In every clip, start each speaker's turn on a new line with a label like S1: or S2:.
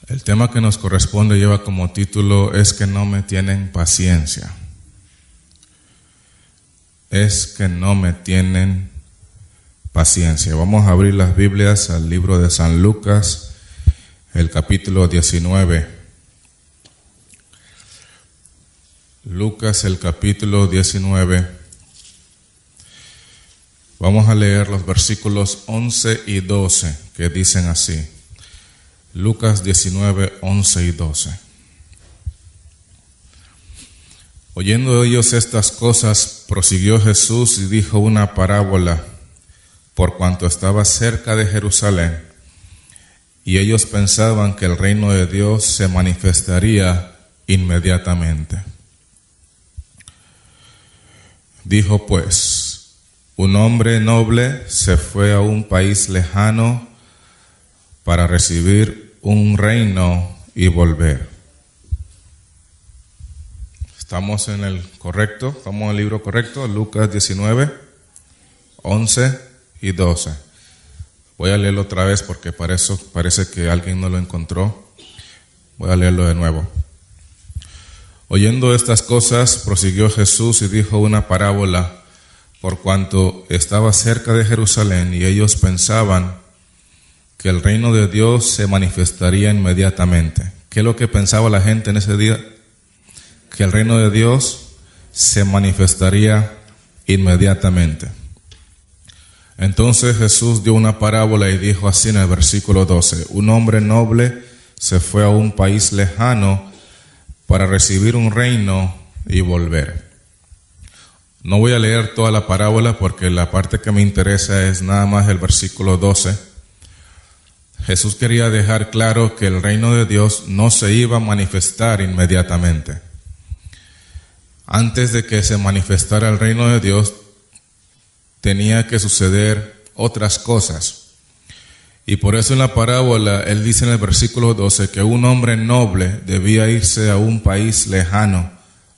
S1: El tema que nos corresponde lleva como título Es que no me tienen paciencia. Es que no me tienen paciencia. Vamos a abrir las Biblias al libro de San Lucas, el capítulo 19. Lucas, el capítulo 19. Vamos a leer los versículos 11 y 12 que dicen así. Lucas 19, 11 y 12. Oyendo ellos estas cosas, prosiguió Jesús y dijo una parábola, por cuanto estaba cerca de Jerusalén, y ellos pensaban que el reino de Dios se manifestaría inmediatamente. Dijo pues, un hombre noble se fue a un país lejano para recibir un reino y volver. ¿Estamos en el correcto? ¿Estamos en el libro correcto? Lucas 19, 11 y 12. Voy a leerlo otra vez porque parece que alguien no lo encontró. Voy a leerlo de nuevo. Oyendo estas cosas, prosiguió Jesús y dijo una parábola, por cuanto estaba cerca de Jerusalén y ellos pensaban que el reino de Dios se manifestaría inmediatamente. ¿Qué es lo que pensaba la gente en ese día? Que el reino de Dios se manifestaría inmediatamente. Entonces Jesús dio una parábola y dijo así en el versículo 12: un hombre noble se fue a un país lejano para recibir un reino y volver. No voy a leer toda la parábola porque la parte que me interesa es nada más el versículo 12. Jesús quería dejar claro que el reino de Dios no se iba a manifestar inmediatamente. Antes de que se manifestara el reino de Dios, tenía que suceder otras cosas. Y por eso en la parábola, él dice en el versículo 12 que un hombre noble debía irse a un país lejano,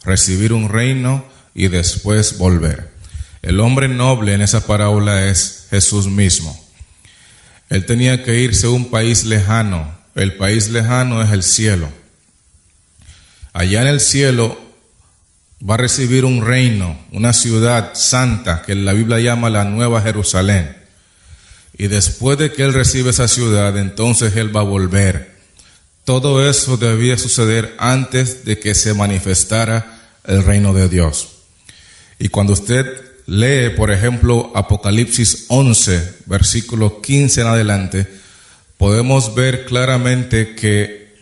S1: recibir un reino y después volver. El hombre noble en esa parábola es Jesús mismo. Él tenía que irse a un país lejano. El país lejano es el cielo. Allá en el cielo va a recibir un reino, una ciudad santa que la Biblia llama la Nueva Jerusalén. Y después de que él recibe esa ciudad, entonces él va a volver. Todo eso debía suceder antes de que se manifestara el reino de Dios. Y cuando usted lee, por ejemplo, Apocalipsis 11, versículo 15 en adelante, podemos ver claramente que,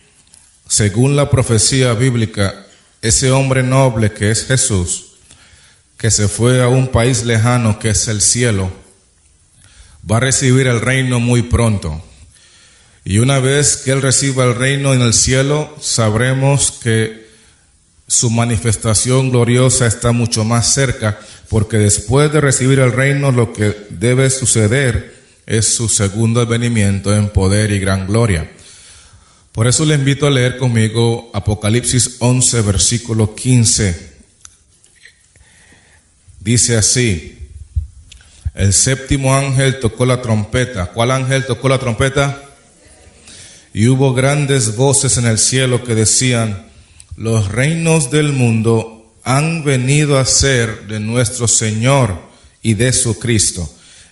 S1: según la profecía bíblica, ese hombre noble que es Jesús, que se fue a un país lejano que es el cielo, va a recibir el reino muy pronto. Y una vez que él reciba el reino en el cielo, sabremos que su manifestación gloriosa está mucho más cerca, porque después de recibir el reino, lo que debe suceder es su segundo advenimiento en poder y gran gloria. Por eso le invito a leer conmigo Apocalipsis 11, versículo 15. Dice así: el séptimo ángel tocó la trompeta. ¿Cuál ángel tocó la trompeta? Y hubo grandes voces en el cielo que decían: los reinos del mundo han venido a ser de nuestro Señor y de su Cristo,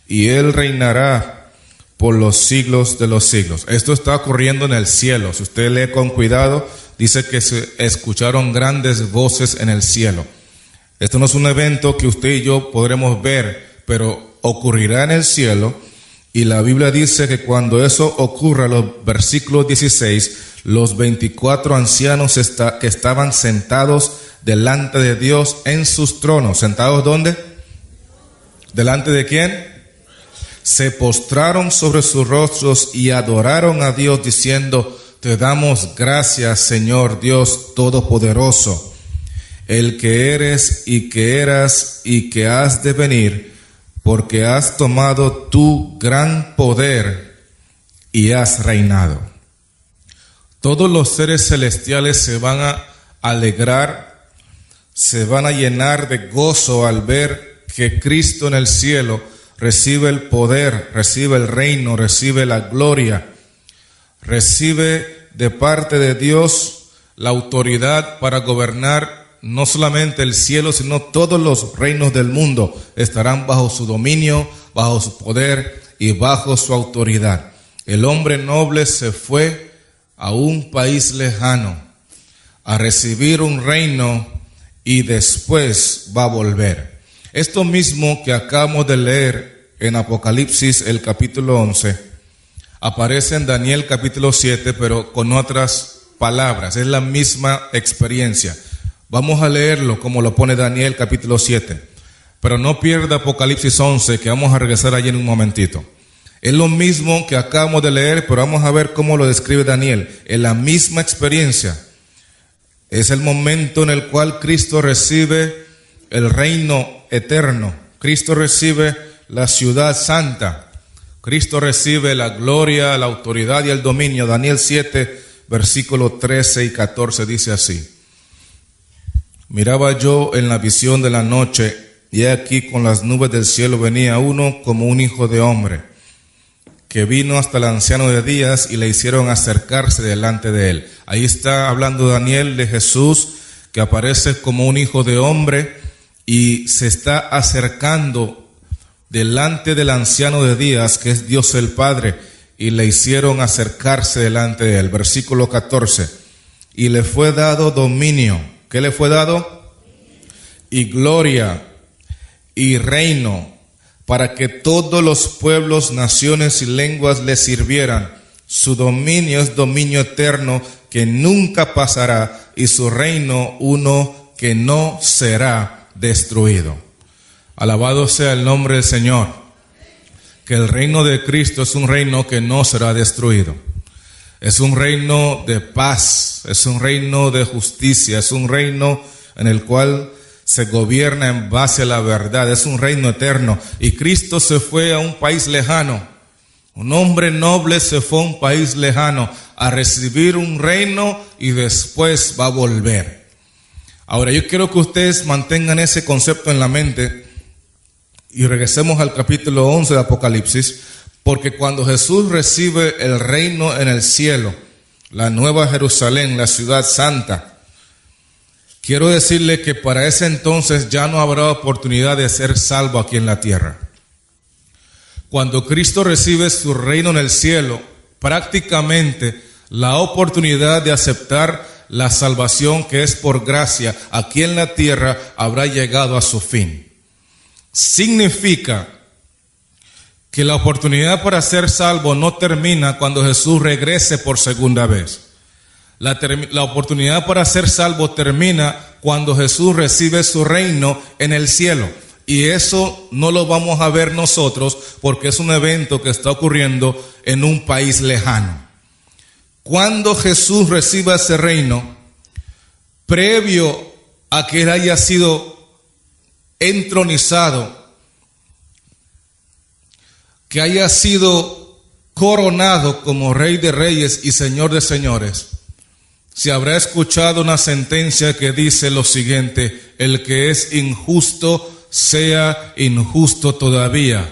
S1: y Él reinará por los siglos de los siglos. Esto está ocurriendo en el cielo. Si usted lee con cuidado, dice que se escucharon grandes voces en el cielo. Esto no es un evento que usted y yo podremos ver, pero ocurrirá en el cielo. Y la Biblia dice que cuando eso ocurra, los versículos 16, los 24 ancianos que estaban sentados delante de Dios en sus tronos. ¿Sentados dónde? ¿Delante de quién? Se postraron sobre sus rostros y adoraron a Dios diciendo: te damos gracias, Señor Dios Todopoderoso, el que eres y que eras y que has de venir, porque has tomado tu gran poder y has reinado. Todos los seres celestiales se van a alegrar, se van a llenar de gozo al ver que Cristo en el cielo recibe el poder, recibe el reino, recibe la gloria, recibe de parte de Dios la autoridad para gobernar no solamente el cielo, sino todos los reinos del mundo estarán bajo su dominio, bajo su poder y bajo su autoridad. El hombre noble se fue a un país lejano a recibir un reino y después va a volver. Esto mismo que acabamos de leer en Apocalipsis, el capítulo 11, aparece en Daniel capítulo 7, pero con otras palabras. Es la misma experiencia. Vamos a leerlo como lo pone Daniel capítulo 7. Pero no pierda Apocalipsis 11, que vamos a regresar allí en un momentito. Es lo mismo que acabamos de leer, pero vamos a ver cómo lo describe Daniel. Es la misma experiencia. Es el momento en el cual Cristo recibe el reino eterno. Cristo recibe la ciudad santa. Cristo recibe la gloria, la autoridad y el dominio. Daniel 7, versículos 13 y 14 dice así: miraba yo en la visión de la noche, y he aquí con las nubes del cielo venía uno como un hijo de hombre, que vino hasta el anciano de días y le hicieron acercarse delante de él. Ahí está hablando Daniel de Jesús, que aparece como un hijo de hombre y se está acercando delante del anciano de días, que es Dios el Padre, y le hicieron acercarse delante de él. Versículo 14. Y le fue dado dominio. ¿Qué le fue dado? Y gloria y reino, para que todos los pueblos, naciones y lenguas le sirvieran. Su dominio es dominio eterno que nunca pasará, y su reino uno que no será destruido. Alabado sea el nombre del Señor. Que el reino de Cristo es un reino que no será destruido. Es un reino de paz, es un reino de justicia, es un reino en el cual se gobierna en base a la verdad, es un reino eterno. Y Cristo se fue a un país lejano. Un hombre noble se fue a un país lejano a recibir un reino y después va a volver. Ahora yo quiero que ustedes mantengan ese concepto en la mente y regresemos al capítulo 11 de Apocalipsis, porque cuando Jesús recibe el reino en el cielo, la nueva Jerusalén, la ciudad santa, quiero decirle que para ese entonces ya no habrá oportunidad de ser salvo aquí en la tierra. Cuando Cristo recibe su reino en el cielo, prácticamente la oportunidad de aceptar la salvación que es por gracia aquí en la tierra habrá llegado a su fin. Significa que la oportunidad para ser salvo no termina cuando Jesús regrese por segunda vez. La oportunidad para ser salvo termina cuando Jesús recibe su reino en el cielo. Y eso no lo vamos a ver nosotros porque es un evento que está ocurriendo en un país lejano. Cuando Jesús reciba ese reino, previo a que él haya sido entronizado, que haya sido coronado como Rey de Reyes y Señor de Señores, se habrá escuchado una sentencia que dice lo siguiente: el que es injusto sea injusto todavía,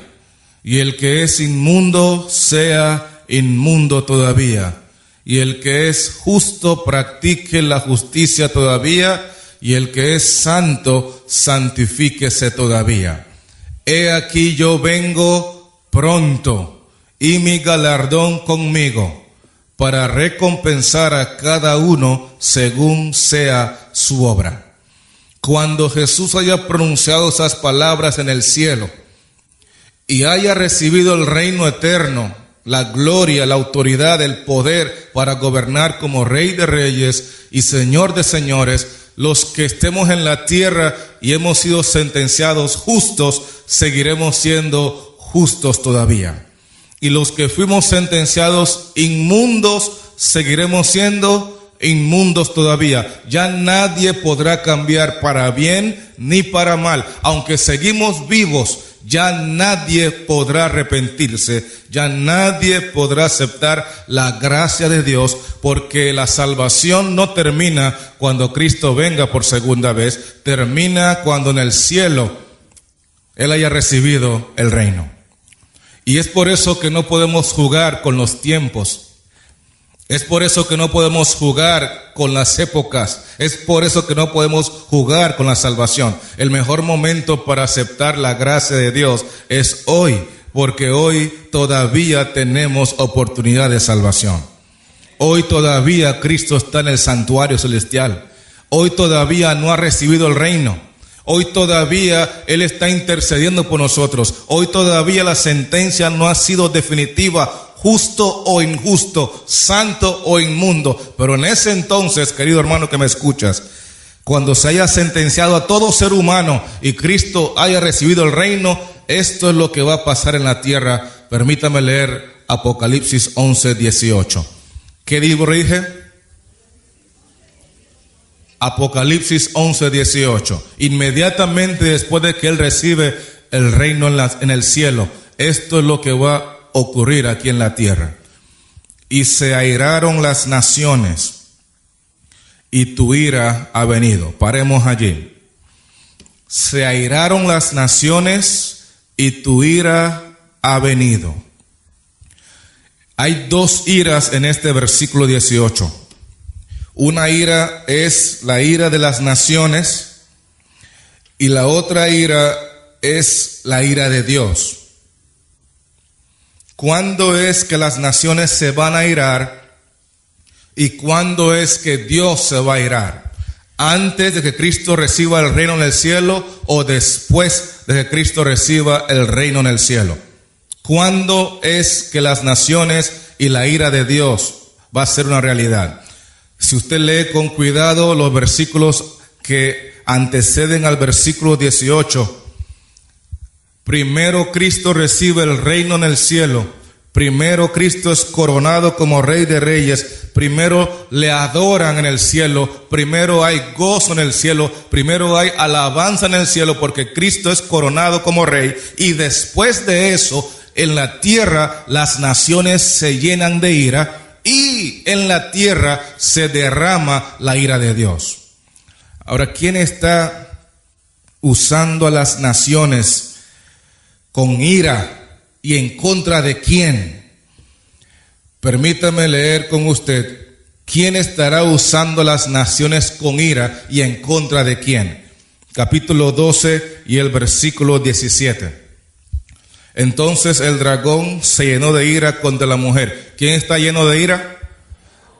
S1: y el que es inmundo sea inmundo todavía, y el que es justo practique la justicia todavía, y el que es santo santifíquese todavía. He aquí yo vengo pronto, y mi galardón conmigo, para recompensar a cada uno según sea su obra. Cuando Jesús haya pronunciado esas palabras en el cielo y haya recibido el reino eterno, la gloria, la autoridad, el poder para gobernar como Rey de Reyes y Señor de Señores, los que estemos en la tierra y hemos sido sentenciados justos, seguiremos siendo justos todavía. Y los que fuimos sentenciados inmundos, seguiremos siendo inmundos todavía. Ya nadie podrá cambiar para bien ni para mal. Aunque seguimos vivos, ya nadie podrá arrepentirse, ya nadie podrá aceptar la gracia de Dios, porque la salvación no termina cuando Cristo venga por segunda vez, termina cuando en el cielo Él haya recibido el reino. Y es por eso que no podemos jugar con los tiempos. Es por eso que no podemos jugar con las épocas. Es por eso que no podemos jugar con la salvación. El mejor momento para aceptar la gracia de Dios es hoy, porque hoy todavía tenemos oportunidad de salvación. Hoy todavía Cristo está en el santuario celestial. Hoy todavía no ha recibido el reino. Hoy todavía Él está intercediendo por nosotros. Hoy todavía la sentencia no ha sido definitiva, justo o injusto, santo o inmundo. Pero en ese entonces, querido hermano que me escuchas, cuando se haya sentenciado a todo ser humano y Cristo haya recibido el reino, esto es lo que va a pasar en la tierra. Permítame leer Apocalipsis 11:18. ¿Qué libro dije? Apocalipsis 11:18. Inmediatamente después de que Él recibe el reino en el cielo, esto es lo que va a ocurrir aquí en la tierra. Y se airaron las naciones, y tu ira ha venido. Paremos allí. Se airaron las naciones, y tu ira ha venido. Hay dos iras en este versículo 18. Una ira es la ira de las naciones y la otra ira es la ira de Dios. ¿Cuándo es que las naciones se van a irar y cuándo es que Dios se va a irar? ¿Antes de que Cristo reciba el reino en el cielo o después de que Cristo reciba el reino en el cielo? ¿Cuándo es que las naciones y la ira de Dios va a ser una realidad? Si usted lee con cuidado los versículos que anteceden al versículo 18, primero Cristo recibe el reino en el cielo, primero Cristo es coronado como Rey de Reyes, primero le adoran en el cielo, primero hay gozo en el cielo, primero hay alabanza en el cielo porque Cristo es coronado como Rey, y después de eso, en la tierra las naciones se llenan de ira y en la tierra se derrama la ira de Dios. Ahora, ¿quién está usando a las naciones con ira y en contra de quién? Permítame leer con usted. ¿Quién estará usando a las naciones con ira y en contra de quién? Capítulo 12 y el versículo 17. Entonces el dragón se llenó de ira contra la mujer. ¿Quién está lleno de ira?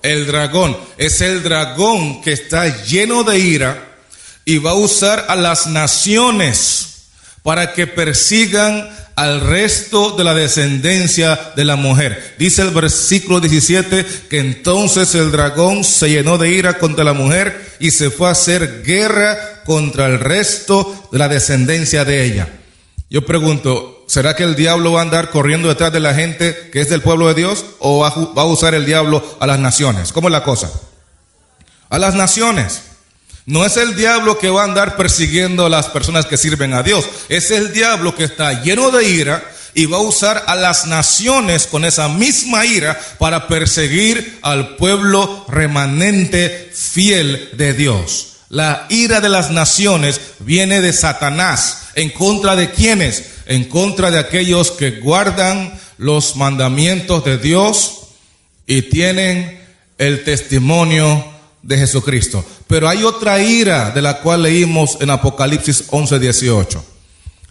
S1: El dragón. Es el dragón que está lleno de ira y va a usar a las naciones para que persigan al resto de la descendencia de la mujer. Dice el versículo 17 que entonces el dragón se llenó de ira contra la mujer y se fue a hacer guerra contra el resto de la descendencia de ella. Yo pregunto, ¿será que el diablo va a andar corriendo detrás de la gente que es del pueblo de Dios o va a usar el diablo a las naciones? ¿Cómo es la cosa? A las naciones. No es el diablo que va a andar persiguiendo a las personas que sirven a Dios. Es el diablo que está lleno de ira y va a usar a las naciones con esa misma ira para perseguir al pueblo remanente fiel de Dios. La ira de las naciones viene de Satanás. ¿En contra de quiénes? En contra de aquellos que guardan los mandamientos de Dios y tienen el testimonio de Jesucristo. Pero hay otra ira de la cual leímos en Apocalipsis 11:18.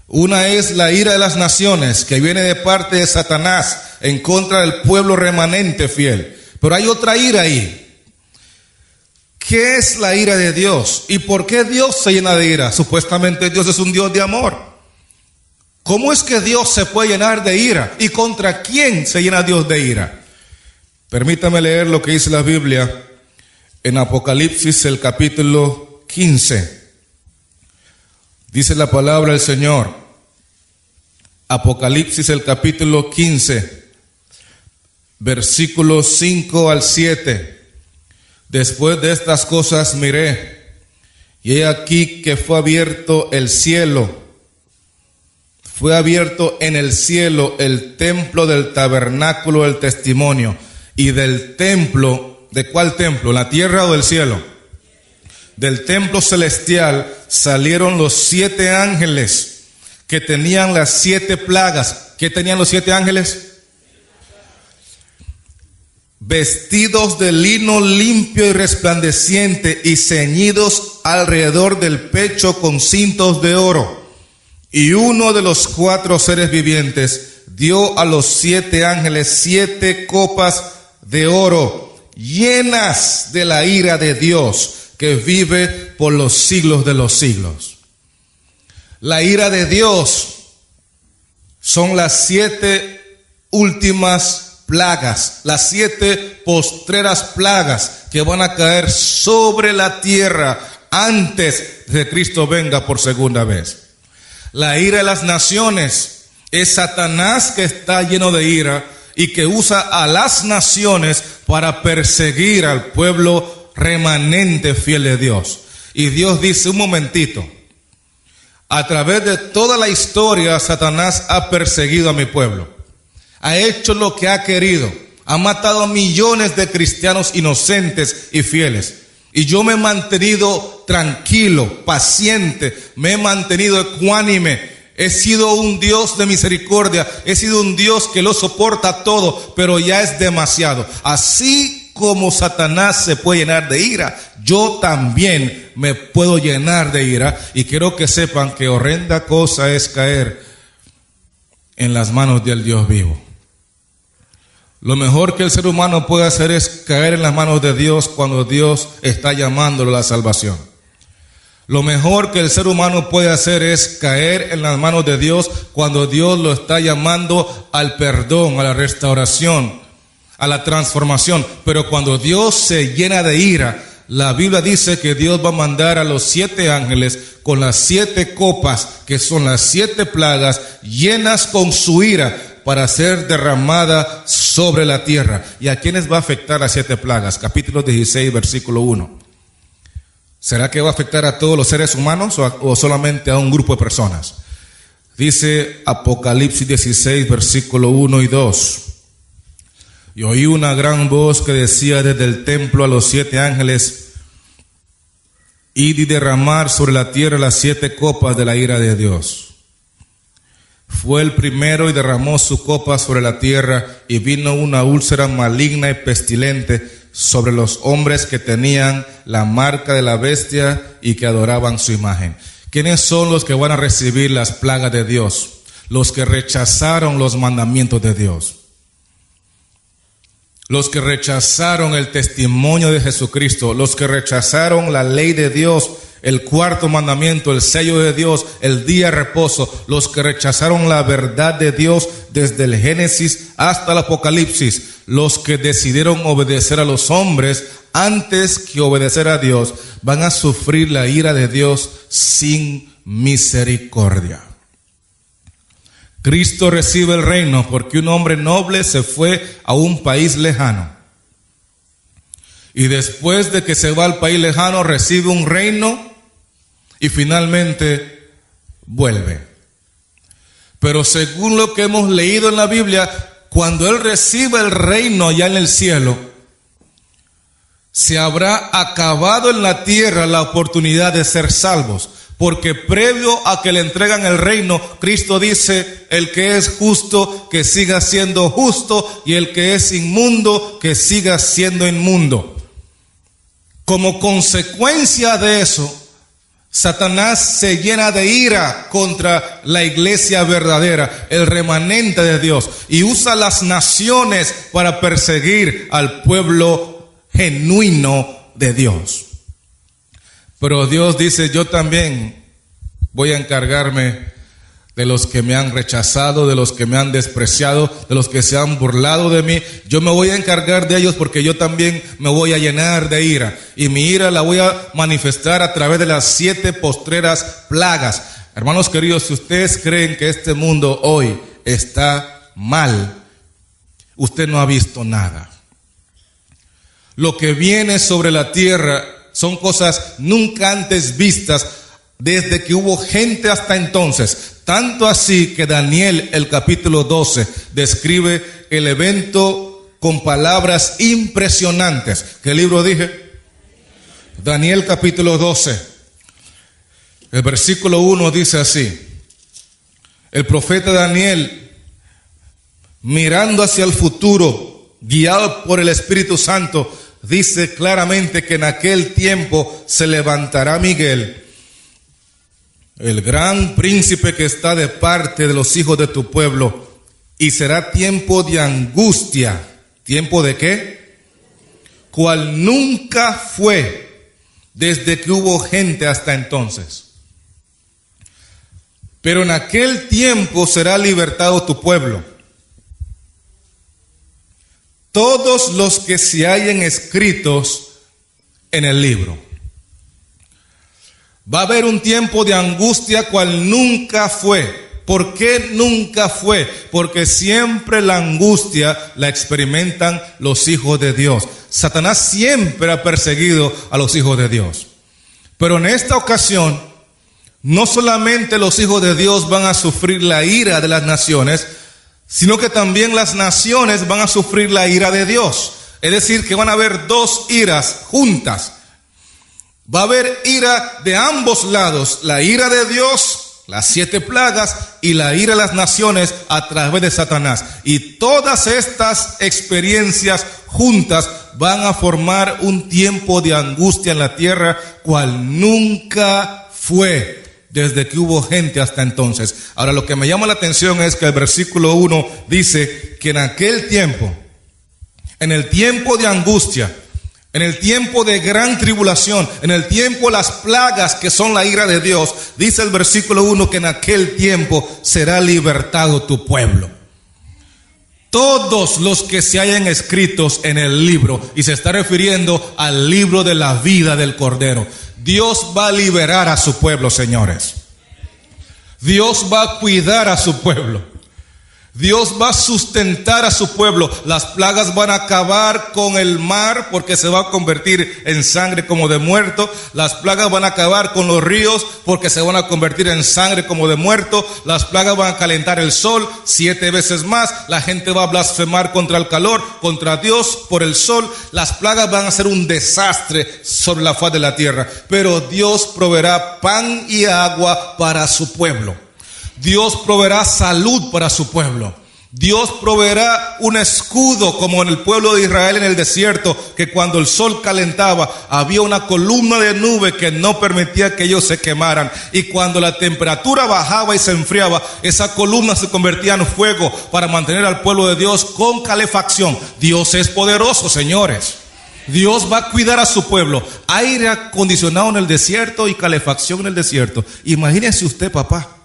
S1: Una es la ira de las naciones que viene de parte de Satanás en contra del pueblo remanente fiel. Pero hay otra ira ahí. ¿Qué es la ira de Dios? ¿Y por qué Dios se llena de ira? Supuestamente Dios es un Dios de amor. ¿Cómo es que Dios se puede llenar de ira? ¿Y contra quién se llena Dios de ira? Permítame leer lo que dice la Biblia en Apocalipsis, el capítulo 15. Dice la palabra del Señor. Apocalipsis, el capítulo 15, versículos 5 al 7. Después de estas cosas miré, y he aquí que fue abierto el cielo. Fue abierto en el cielo el templo del tabernáculo del testimonio. Y del templo, ¿de cuál templo? ¿La tierra o del cielo? Del templo celestial salieron los 7 ángeles que tenían las 7 plagas. ¿Qué tenían los 7 ángeles? vestidos de lino limpio y resplandeciente y ceñidos alrededor del pecho con cintos de oro. Y uno de los 4 seres vivientes dio a los 7 ángeles 7 copas de oro, llenas de la ira de Dios, que vive por los siglos de los siglos. La ira de Dios son las 7 últimas plagas, las 7 postreras plagas que van a caer sobre la tierra antes de que Cristo venga por segunda vez. La ira de las naciones es Satanás, que está lleno de ira y que usa a las naciones para perseguir al pueblo remanente fiel de Dios. Y Dios dice: un momentito, a través de toda la historia Satanás ha perseguido a mi pueblo, ha hecho lo que ha querido, ha matado a millones de cristianos inocentes y fieles, y yo me he mantenido tranquilo, paciente, me he mantenido ecuánime. He sido un Dios de misericordia, he sido un Dios que lo soporta todo, pero ya es demasiado. Así como Satanás se puede llenar de ira, yo también me puedo llenar de ira. Y quiero que sepan que horrenda cosa es caer en las manos del Dios vivo. Lo mejor que el ser humano puede hacer es caer en las manos de Dios cuando Dios está llamándolo a la salvación. Lo mejor que el ser humano puede hacer es caer en las manos de Dios cuando Dios lo está llamando al perdón, a la restauración, a la transformación. Pero cuando Dios se llena de ira, la Biblia dice que Dios va a mandar a los 7 ángeles con las 7 copas, que son las 7 plagas, llenas con su ira, para ser derramada sobre la tierra. ¿Y a quiénes va a afectar las 7 plagas? Capítulo 16, versículo 1. ¿Será que va a afectar a todos los seres humanos o solamente a un grupo de personas? Dice Apocalipsis 16, versículo 1 y 2. Y oí una gran voz que decía desde el templo a los 7 ángeles: id y derramar sobre la tierra las 7 copas de la ira de Dios. Fue el primero y derramó su copa sobre la tierra, y vino una úlcera maligna y pestilente sobre los hombres que tenían la marca de la bestia y que adoraban su imagen. ¿Quiénes son los que van a recibir las plagas de Dios? Los que rechazaron los mandamientos de Dios. Los que rechazaron el testimonio de Jesucristo, los que rechazaron la ley de Dios, el 4º mandamiento, el sello de Dios, el día de reposo, los que rechazaron la verdad de Dios desde el Génesis hasta el Apocalipsis, los que decidieron obedecer a los hombres antes que obedecer a Dios, van a sufrir la ira de Dios sin misericordia. Cristo recibe el reino porque un hombre noble se fue a un país lejano. Y después de que se va al país lejano, recibe un reino y finalmente vuelve. Pero según lo que hemos leído en la Biblia, cuando Él recibe el reino allá en el cielo, se habrá acabado en la tierra la oportunidad de ser salvos. Porque previo a que le entregan el reino, Cristo dice: el que es justo, que siga siendo justo, y el que es inmundo, que siga siendo inmundo. Como consecuencia de eso, Satanás se llena de ira contra la iglesia verdadera, el remanente de Dios, y usa las naciones para perseguir al pueblo genuino de Dios. Pero Dios dice: yo también voy a encargarme de los que me han rechazado, de los que me han despreciado, de los que se han burlado de mí. Yo me voy a encargar de ellos porque yo también me voy a llenar de ira. Y mi ira la voy a manifestar a través de las 7 postreras plagas. Hermanos queridos, si ustedes creen que este mundo hoy está mal, usted no ha visto nada. Lo que viene sobre la tierra son cosas nunca antes vistas desde que hubo gente hasta entonces. Tanto así que Daniel, el capítulo 12, describe el evento con palabras impresionantes. ¿Qué libro dije? Daniel capítulo 12. El versículo 1 dice así: el profeta Daniel, mirando hacia el futuro, guiado por el Espíritu Santo, dice claramente que en aquel tiempo se levantará Miguel, el gran príncipe que está de parte de los hijos de tu pueblo, y será tiempo de angustia. ¿Tiempo de qué? Cual nunca fue desde que hubo gente hasta entonces. Pero en aquel tiempo será libertado tu pueblo. Todos los que se hallen escritos en el libro. Va a haber un tiempo de angustia cual nunca fue. ¿Por qué nunca fue? Porque siempre la angustia la experimentan los hijos de Dios. Satanás siempre ha perseguido a los hijos de Dios. Pero en esta ocasión, no solamente los hijos de Dios van a sufrir la ira de las naciones, sino que también las naciones van a sufrir la ira de Dios. Es decir, que van a haber dos iras juntas. Va a haber ira de ambos lados, la ira de Dios, las 7 plagas, y la ira de las naciones a través de Satanás. Y todas estas experiencias juntas van a formar un tiempo de angustia en la tierra, cual nunca fue desde que hubo gente hasta entonces. Ahora, lo que me llama la atención es que el versículo 1 dice que en aquel tiempo, en el tiempo de angustia, en el tiempo de gran tribulación, en el tiempo de las plagas que son la ira de Dios, dice el versículo 1 que en aquel tiempo será libertado tu pueblo. Todos los que se hayan escritos en el libro, y se está refiriendo al libro de la vida del Cordero. Dios va a liberar a su pueblo, señores. Dios va a cuidar a su pueblo. Dios va a sustentar a su pueblo. Las plagas van a acabar con el mar porque se va a convertir en sangre como de muerto. Las plagas van a acabar con los ríos porque se van a convertir en sangre como de muerto. Las plagas van a calentar el sol 7 veces más. La gente va a blasfemar contra el calor, contra Dios por el sol. Las plagas van a ser un desastre sobre la faz de la tierra. Pero Dios proveerá pan y agua para su pueblo. Dios proveerá salud para su pueblo. Dios proveerá un escudo como en el pueblo de Israel en el desierto, que cuando el sol calentaba había una columna de nube que no permitía que ellos se quemaran, y cuando la temperatura bajaba y se enfriaba, esa columna se convertía en fuego para mantener al pueblo de Dios con calefacción. Dios es poderoso, señores. Dios va a cuidar a su pueblo. Aire acondicionado en el desierto y calefacción en el desierto. Imagínense usted, papá.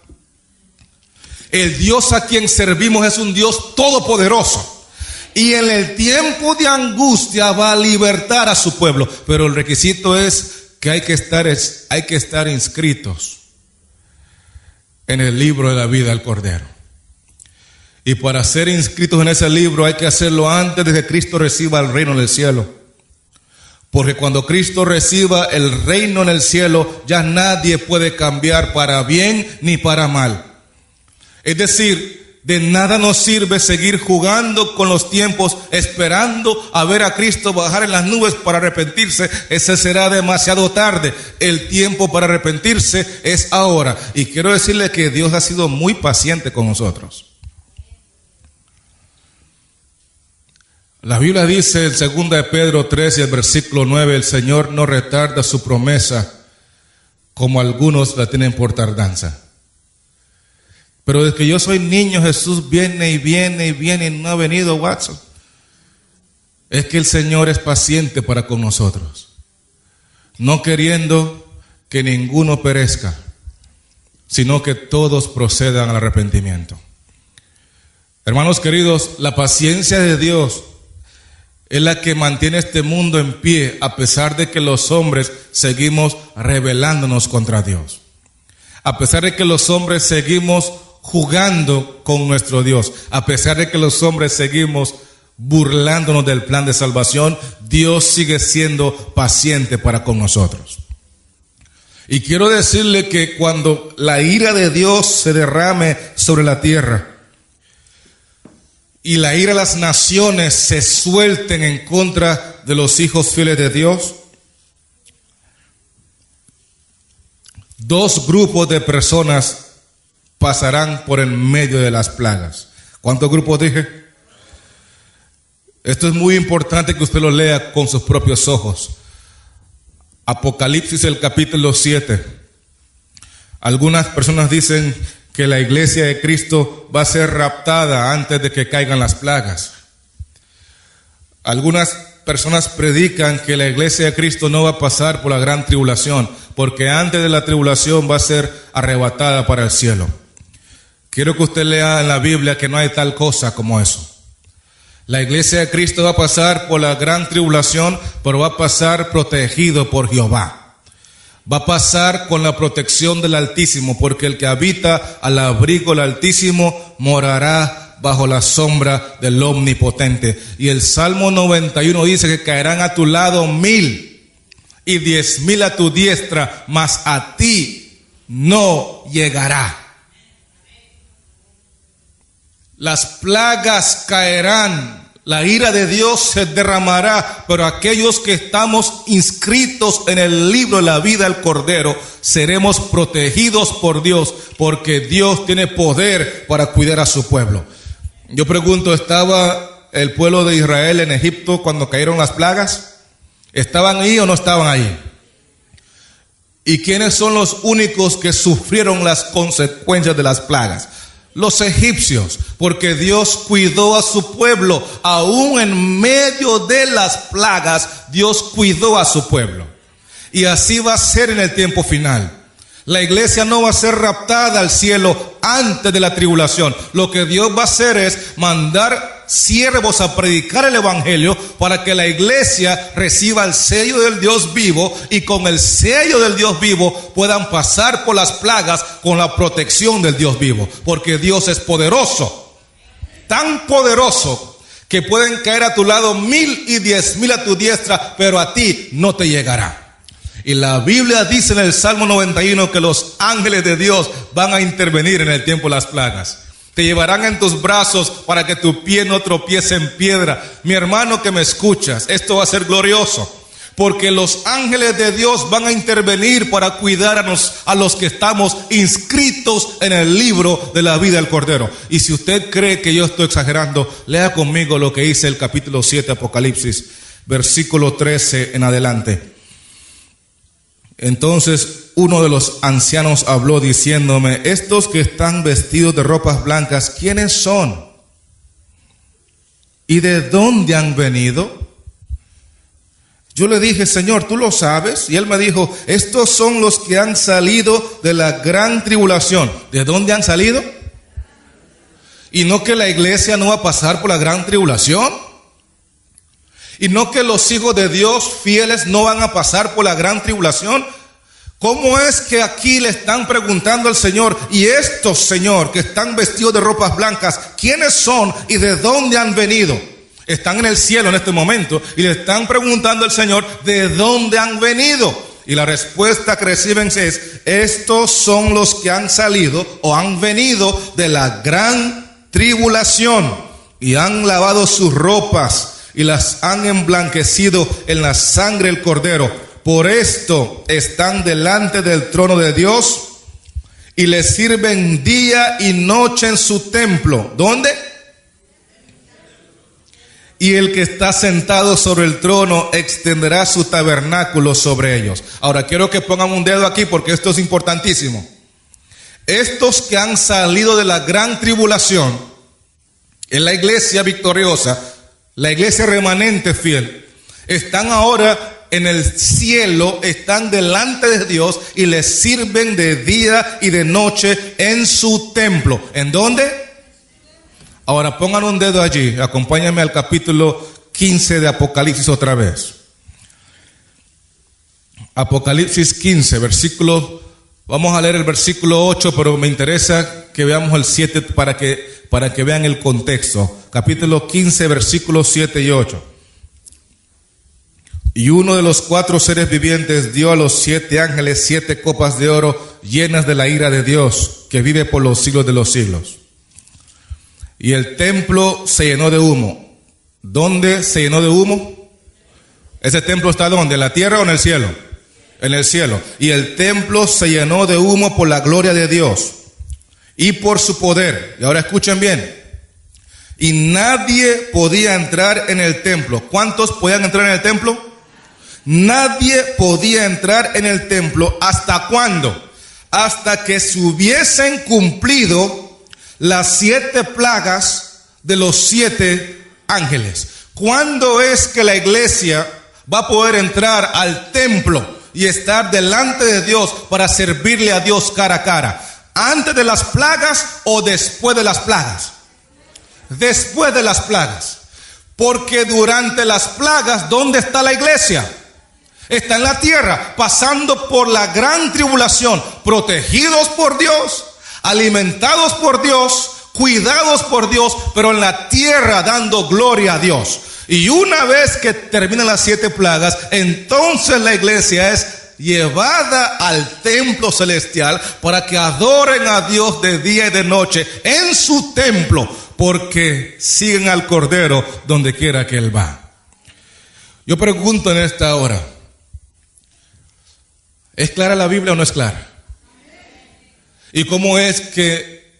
S1: El Dios a quien servimos es un Dios todopoderoso. Y en el tiempo de angustia va a libertar a su pueblo. Pero el requisito es que hay que estar inscritos en el libro de la vida del Cordero. Y para ser inscritos en ese libro hay que hacerlo antes de que Cristo reciba el reino del cielo. Porque cuando Cristo reciba el reino en el cielo, ya nadie puede cambiar para bien ni para mal. Es decir, de nada nos sirve seguir jugando con los tiempos, esperando a ver a Cristo bajar en las nubes para arrepentirse. Ese será demasiado tarde. El tiempo para arrepentirse es ahora. Y quiero decirle que Dios ha sido muy paciente con nosotros. La Biblia dice en 2 de Pedro 3 y el versículo 9, el Señor no retarda su promesa como algunos la tienen por tardanza. Pero desde que yo soy niño, Jesús viene y viene y viene y no ha venido, Watson. Es que el Señor es paciente para con nosotros, no queriendo que ninguno perezca, sino que todos procedan al arrepentimiento. Hermanos queridos, la paciencia de Dios es la que mantiene este mundo en pie, a pesar de que los hombres seguimos rebelándonos contra Dios. A pesar de que los hombres seguimos jugando con nuestro Dios, a pesar de que los hombres seguimos burlándonos del plan de salvación, Dios sigue siendo paciente para con nosotros. Y quiero decirle que cuando la ira de Dios se derrame sobre la tierra y la ira de las naciones se suelten en contra de los hijos fieles de Dios, dos grupos de personas pasarán por en medio de las plagas. ¿Cuántos grupos dije? Esto es muy importante que usted lo lea con sus propios ojos. Apocalipsis, el capítulo 7. Algunas personas dicen que la iglesia de Cristo va a ser raptada antes de que caigan las plagas. Algunas personas predican que la iglesia de Cristo no va a pasar por la gran tribulación, porque antes de la tribulación va a ser arrebatada para el cielo. Quiero que usted lea en la Biblia que no hay tal cosa como eso. La iglesia de Cristo va a pasar por la gran tribulación, pero va a pasar protegido por Jehová. Va a pasar con la protección del Altísimo, porque el que habita al abrigo del Altísimo morará bajo la sombra del Omnipotente. Y el Salmo 91 dice que caerán a tu lado 1000 y 10,000 a tu diestra, mas a ti no llegará. Las plagas caerán, la ira de Dios se derramará, pero aquellos que estamos inscritos en el libro de la vida del Cordero, seremos protegidos por Dios, porque Dios tiene poder para cuidar a su pueblo. Yo pregunto, ¿estaba el pueblo de Israel en Egipto cuando cayeron las plagas? ¿Estaban ahí o no estaban ahí? ¿Y quiénes son los únicos que sufrieron las consecuencias de las plagas? Los egipcios, porque Dios cuidó a su pueblo. Aún en medio de las plagas, Dios cuidó a su pueblo. Y así va a ser en el tiempo final. La iglesia no va a ser raptada al cielo antes de la tribulación. Lo que Dios va a hacer es mandar siervos a predicar el evangelio para que la iglesia reciba el sello del Dios vivo, y con el sello del Dios vivo puedan pasar por las plagas con la protección del Dios vivo, porque Dios es poderoso, tan poderoso que pueden caer a tu lado 1000 y 10,000 a tu diestra, pero a ti no te llegará. Y la Biblia dice en el Salmo 91 que los ángeles de Dios van a intervenir en el tiempo de las plagas. Te llevarán en tus brazos para que tu pie no tropiece en piedra. Mi hermano que me escuchas, esto va a ser glorioso, porque los ángeles de Dios van a intervenir para cuidar a los que estamos inscritos en el libro de la vida del Cordero. Y si usted cree que yo estoy exagerando, lea conmigo lo que dice el capítulo 7 Apocalipsis, versículo 13 en adelante. Entonces uno de los ancianos habló diciéndome: estos que están vestidos de ropas blancas, ¿quiénes son? ¿Y de dónde han venido? Yo le dije: Señor, ¿tú lo sabes? Y él me dijo: estos son los que han salido de la gran tribulación. ¿De dónde han salido? ¿Y no que la iglesia no va a pasar por la gran tribulación? ¿Y no que los hijos de Dios fieles no van a pasar por la gran tribulación? ¿Cómo es que aquí le están preguntando al Señor: y estos, Señor, que están vestidos de ropas blancas, ¿quiénes son y de dónde han venido? Están en el cielo en este momento y le están preguntando al Señor: ¿de dónde han venido? Y la respuesta que reciben es: estos son los que han salido o han venido de la gran tribulación y han lavado sus ropas y las han emblanquecido en la sangre del Cordero. Por esto están delante del trono de Dios y le sirven día y noche en su templo. ¿Dónde? Y el que está sentado sobre el trono extenderá su tabernáculo sobre ellos. Ahora quiero que pongan un dedo aquí, porque esto es importantísimo. Estos que han salido de la gran tribulación, en la iglesia victoriosa, la iglesia remanente fiel, están ahora en el cielo, están delante de Dios y les sirven de día y de noche en su templo. ¿En dónde? Ahora pongan un dedo allí, acompáñenme al capítulo 15 de Apocalipsis otra vez. Apocalipsis 15, versículo, vamos a leer el versículo 8, pero me interesa que veamos el 7 para que vean el contexto. Capítulo 15, versículos 7 y 8. Y uno de los 4 seres vivientes dio a los 7 ángeles 7 copas de oro llenas de la ira de Dios, que vive por los siglos de los siglos. Y el templo se llenó de humo. ¿Dónde se llenó de humo? ¿Ese templo está dónde? ¿En la tierra o en el cielo? En el cielo. Y el templo se llenó de humo por la gloria de Dios y por su poder. Y ahora escuchen bien. y nadie podía entrar en el templo. ¿Cuántos podían entrar en el templo? Nadie podía entrar en el templo. ¿Hasta cuándo? Hasta que se hubiesen cumplido las 7 plagas de los 7 ángeles. ¿Cuándo es que la iglesia va a poder entrar al templo y estar delante de Dios para servirle a Dios cara a cara? ¿Antes de las plagas o después de las plagas? Después de las plagas. Porque durante las plagas, ¿dónde está la iglesia? Está en la tierra, pasando por la gran tribulación, protegidos por Dios, alimentados por Dios, cuidados por Dios, pero en la tierra dando gloria a Dios. Y una vez que terminan las 7 plagas, entonces la iglesia es llevada al templo celestial para que adoren a Dios de día y de noche en su templo, porque siguen al Cordero donde quiera que Él va. Yo pregunto en esta hora, ¿es clara la Biblia o no es clara? ¿Y cómo es que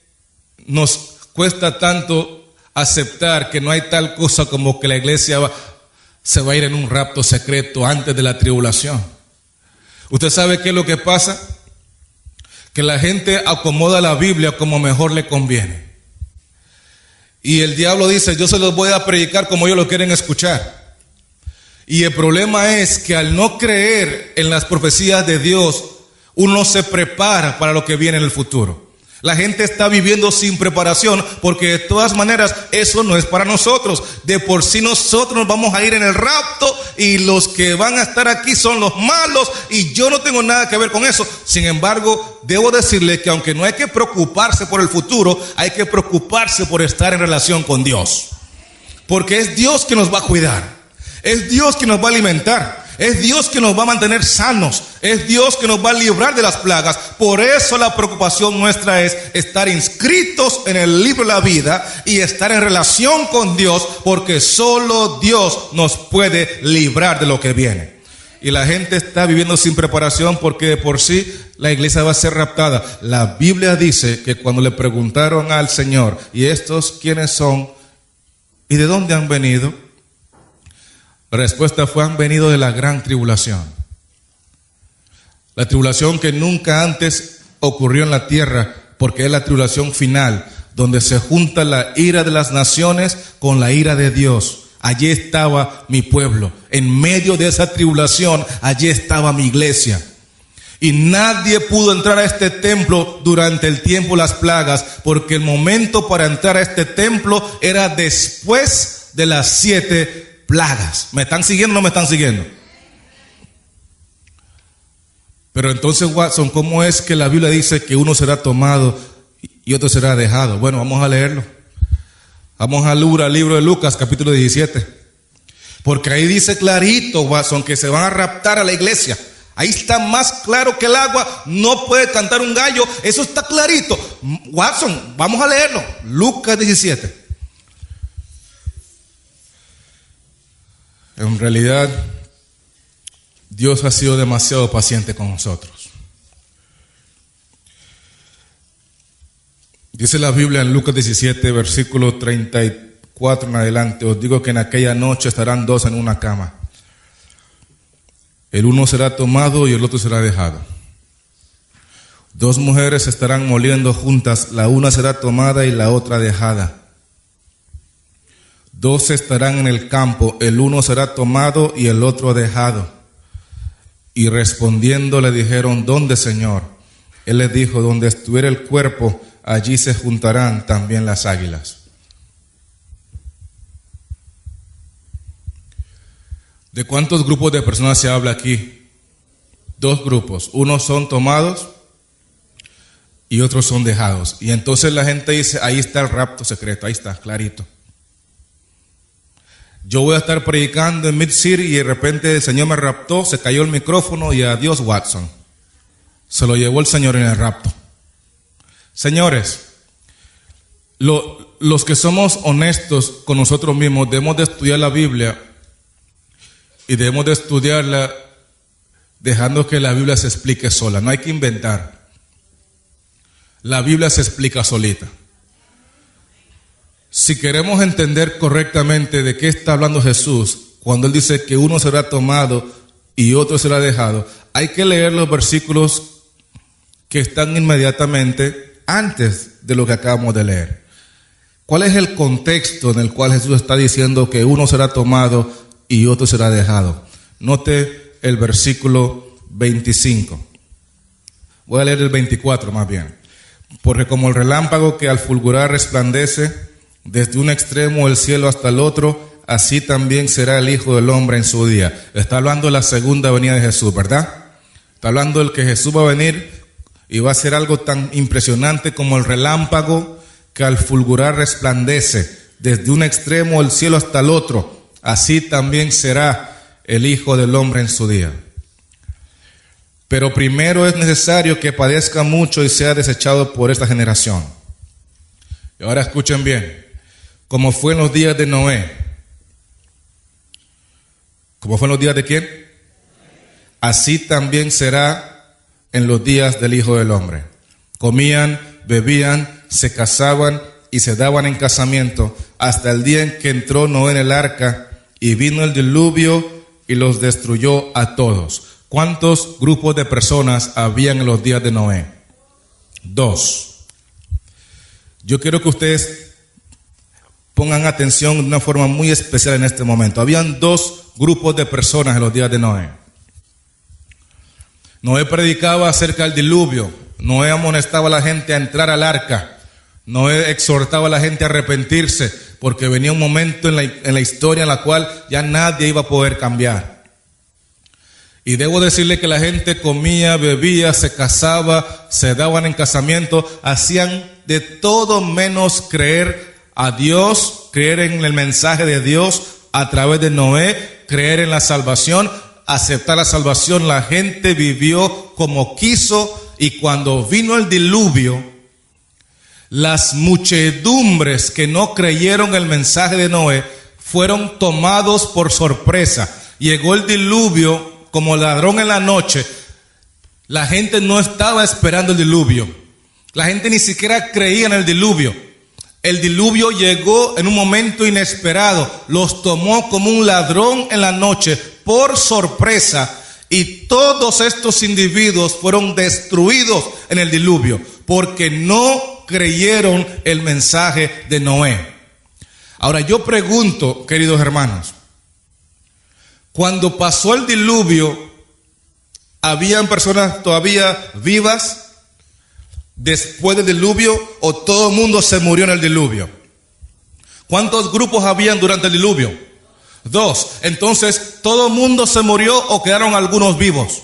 S1: nos cuesta tanto aceptar que no hay tal cosa como que la iglesia se va a ir en un rapto secreto antes de la tribulación? ¿Usted sabe qué es lo que pasa? Que la gente acomoda la Biblia como mejor le conviene. Y el diablo dice, yo se los voy a predicar como ellos lo quieren escuchar. Y el problema es que al no creer en las profecías de Dios, uno se prepara para lo que viene en el futuro. La gente está viviendo sin preparación porque de todas maneras eso no es para nosotros. De por sí nosotros nos vamos a ir en el rapto y los que van a estar aquí son los malos y yo no tengo nada que ver con eso. Sin embargo, debo decirle que aunque no hay que preocuparse por el futuro, hay que preocuparse por estar en relación con Dios. Porque es Dios que nos va a cuidar. Es Dios que nos va a alimentar. Es Dios que nos va a mantener sanos. Es Dios que nos va a librar de las plagas. Por eso la preocupación nuestra es estar inscritos en el libro de la vida y estar en relación con Dios, porque solo Dios nos puede librar de lo que viene. Y la gente está viviendo sin preparación porque de por sí la iglesia va a ser raptada. La Biblia dice que cuando le preguntaron al Señor, ¿y estos quiénes son? ¿Y de dónde han venido? La respuesta fue: han venido de la gran tribulación. La tribulación que nunca antes ocurrió en la tierra, porque es la tribulación final, donde se junta la ira de las naciones con la ira de Dios. Allí estaba mi pueblo. En medio de esa tribulación, allí estaba mi iglesia. Y nadie pudo entrar a este templo durante el tiempo de las plagas, porque el momento para entrar a este templo era después de las 7 plagas. ¿Me están siguiendo o no me están siguiendo? Pero entonces, Watson, ¿cómo es que la Biblia dice que uno será tomado y otro será dejado? Bueno, vamos a leerlo. Vamos al libro de Lucas, capítulo 17. Porque ahí dice clarito, Watson, que se van a raptar a la iglesia. Ahí está más claro que el agua. No puede cantar un gallo. Eso está clarito. Watson, vamos a leerlo. Lucas 17. En realidad, Dios ha sido demasiado paciente con nosotros. Dice la Biblia en Lucas 17, versículo 34 en adelante: os digo que en aquella noche estarán 2 en una cama. El uno será tomado y el otro será dejado. 2 mujeres estarán moliendo juntas, la una será tomada y la otra dejada. 2 estarán en el campo, el uno será tomado y el otro dejado. Y respondiendo le dijeron: ¿dónde, Señor? Él les dijo: donde estuviera el cuerpo, allí se juntarán también las águilas. ¿De cuántos grupos de personas se habla aquí? 2 grupos. Unos son tomados y otros son dejados. Y entonces la gente dice: ahí está el rapto secreto, ahí está, clarito. Yo voy a estar predicando en Mid-City y de repente el Señor me raptó, se cayó el micrófono y adiós, Watson. Se lo llevó el Señor en el rapto. Señores, los que somos honestos con nosotros mismos debemos de estudiar la Biblia y debemos de estudiarla dejando que la Biblia se explique sola. No hay que inventar. La Biblia se explica solita. si queremos entender correctamente de qué está hablando Jesús, cuando Él dice que uno será tomado y otro será dejado, hay que leer los versículos que están inmediatamente antes de lo que acabamos de leer. ¿Cuál es el contexto en el cual Jesús está diciendo que uno será tomado y otro será dejado? Note el versículo 25. Voy a leer el 24 más bien. Porque como el relámpago que al fulgurar resplandece desde un extremo del cielo hasta el otro, así también será el Hijo del Hombre en su día. Está hablando de la segunda venida de Jesús, ¿verdad? Está hablando del que Jesús va a venir y va a ser algo tan impresionante como el relámpago que al fulgurar resplandece desde un extremo del cielo hasta el otro. Así también será el Hijo del Hombre en su día. Pero primero es necesario que padezca mucho y sea desechado por esta generación. Y ahora escuchen bien. Como fue en los días de Noé. ¿Cómo fue en los días de quién? Así también será en los días del Hijo del Hombre. Comían, bebían, se casaban y se daban en casamiento hasta el día en que entró Noé en el arca y vino el diluvio y los destruyó a todos. ¿Cuántos grupos de personas habían en los días de Noé? 2. Yo quiero que ustedes pongan atención de una forma muy especial en este momento. Habían 2 grupos de personas en los días de Noé. Noé predicaba acerca del diluvio. Noé amonestaba a la gente a entrar al arca. Noé exhortaba a la gente a arrepentirse porque venía un momento en la historia en la cual ya nadie iba a poder cambiar. Y debo decirle que la gente comía, bebía, se casaba, se daban en casamiento, hacían de todo menos creer a Dios, creer en el mensaje de Dios a través de Noé, creer en la salvación, aceptar la salvación. La gente vivió como quiso y cuando vino el diluvio, las muchedumbres que no creyeron el mensaje de Noé fueron tomados por sorpresa. Llegó el diluvio como ladrón en la noche. La gente no estaba esperando el diluvio. La gente ni siquiera creía en el diluvio. El diluvio llegó en un momento inesperado. Los tomó como un ladrón en la noche por sorpresa. Y todos estos individuos fueron destruidos en el diluvio porque no creyeron el mensaje de Noé. Ahora yo pregunto, queridos hermanos, cuando pasó el diluvio, ¿habían personas todavía vivas después del diluvio o todo el mundo se murió en el diluvio? ¿Cuántos grupos habían durante el diluvio? 2. Entonces, ¿todo el mundo se murió o quedaron algunos vivos?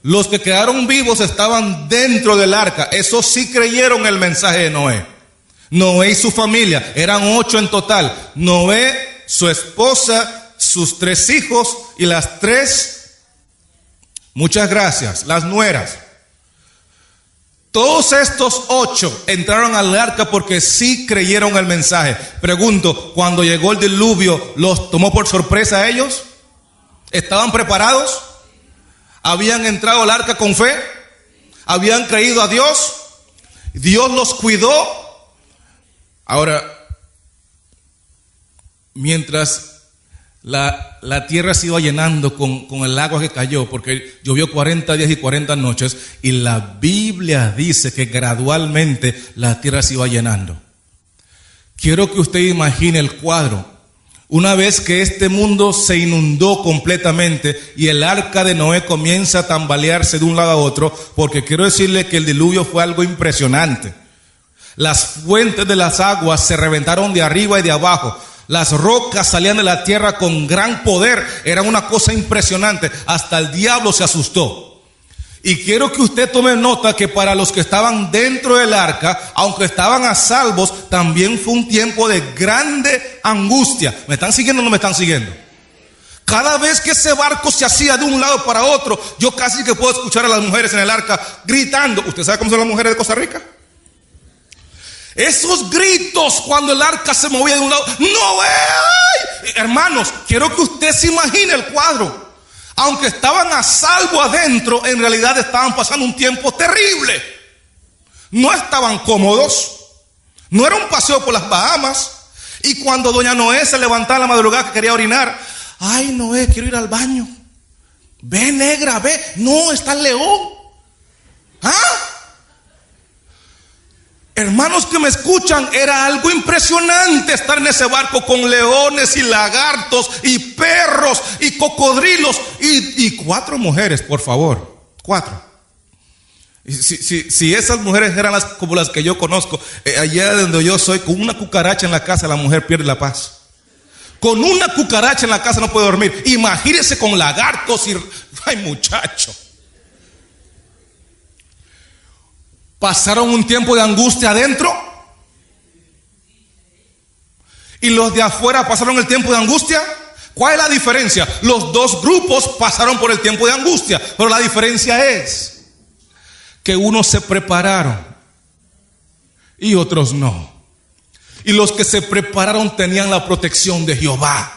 S1: Los que quedaron vivos estaban dentro del arca. Esos sí creyeron el mensaje de Noé. Noé y su familia, eran 8 en total. Noé, su esposa, sus 3 hijos y las 3, muchas gracias, las nueras. Todos estos 8 entraron al arca porque sí creyeron el mensaje. Pregunto, cuando llegó el diluvio, ¿los tomó por sorpresa a ellos? ¿Estaban preparados? ¿Habían entrado al arca con fe? ¿Habían creído a Dios? ¿Dios los cuidó? Ahora, mientras la tierra se iba llenando con el agua que cayó, porque llovió 40 días y 40 noches, y la Biblia dice que gradualmente la tierra se iba llenando. Quiero que usted imagine el cuadro. Una vez que este mundo se inundó completamente y el arca de Noé comienza a tambalearse de un lado a otro, porque quiero decirle que el diluvio fue algo impresionante. Las fuentes de las aguas se reventaron de arriba y de abajo. Las rocas salían de la tierra con gran poder. Era una cosa impresionante. Hasta el diablo se asustó. Y quiero que usted tome nota que para los que estaban dentro del arca, aunque estaban a salvos, también fue un tiempo de grande angustia. ¿Me están siguiendo o no me están siguiendo? Cada vez que ese barco se hacía de un lado para otro, yo casi que puedo escuchar a las mujeres en el arca gritando. ¿Usted sabe cómo son las mujeres de Costa Rica? Esos gritos cuando el arca se movía de un lado. ¡No! ¡Ay! Hermanos, quiero que usted se imagine el cuadro. Aunque estaban a salvo adentro, en realidad estaban pasando un tiempo terrible. No estaban cómodos,
S2: No era un paseo por las Bahamas. Y cuando doña Noé se levantaba en la madrugada que quería orinar, ay, Noé, quiero ir al baño. Ve, negra, ve. No, está el león. ¿Ah? Hermanos que me escuchan, era algo impresionante estar en ese barco con leones y lagartos y perros y cocodrilos y 4 mujeres, por favor. 4. Si esas mujeres eran como las que yo conozco, allá donde yo soy, con una cucaracha en la casa la mujer pierde la paz. Con una cucaracha en la casa no puede dormir. Imagínese con lagartos y... Ay, muchacho. ¿Pasaron un tiempo de angustia adentro? ¿Y los de afuera pasaron el tiempo de angustia? ¿Cuál es la diferencia? Los 2 grupos pasaron por el tiempo de angustia, pero la diferencia es que unos se prepararon y otros no. Y los que se prepararon tenían la protección de Jehová.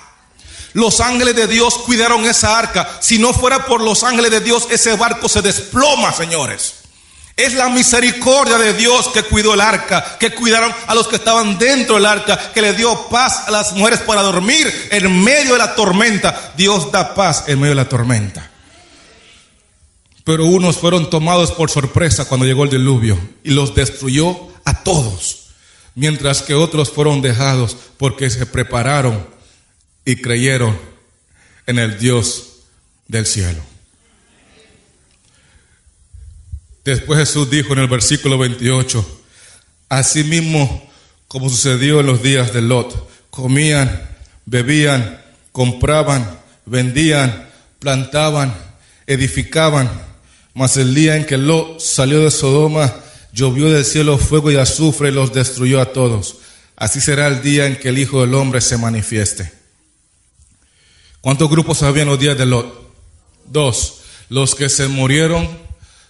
S2: Los ángeles de Dios cuidaron esa arca. Si no fuera por los ángeles de Dios, ese barco se desploma, señores. Es la misericordia de Dios que cuidó el arca, que cuidaron a los que estaban dentro del arca, que le dio paz a las mujeres para dormir en medio de la tormenta. Dios da paz en medio de la tormenta. Pero unos fueron tomados por sorpresa cuando llegó el diluvio y los destruyó a todos, mientras que otros fueron dejados porque se prepararon y creyeron en el Dios del cielo. Después Jesús dijo en el versículo 28, asimismo como sucedió en los días de Lot, comían, bebían, compraban, vendían, plantaban, edificaban. Mas el día en que Lot salió de Sodoma, llovió del cielo fuego y azufre y los destruyó a todos. Así será el día en que el Hijo del Hombre se manifieste. ¿Cuántos grupos había en los días de Lot? 2. Los que se murieron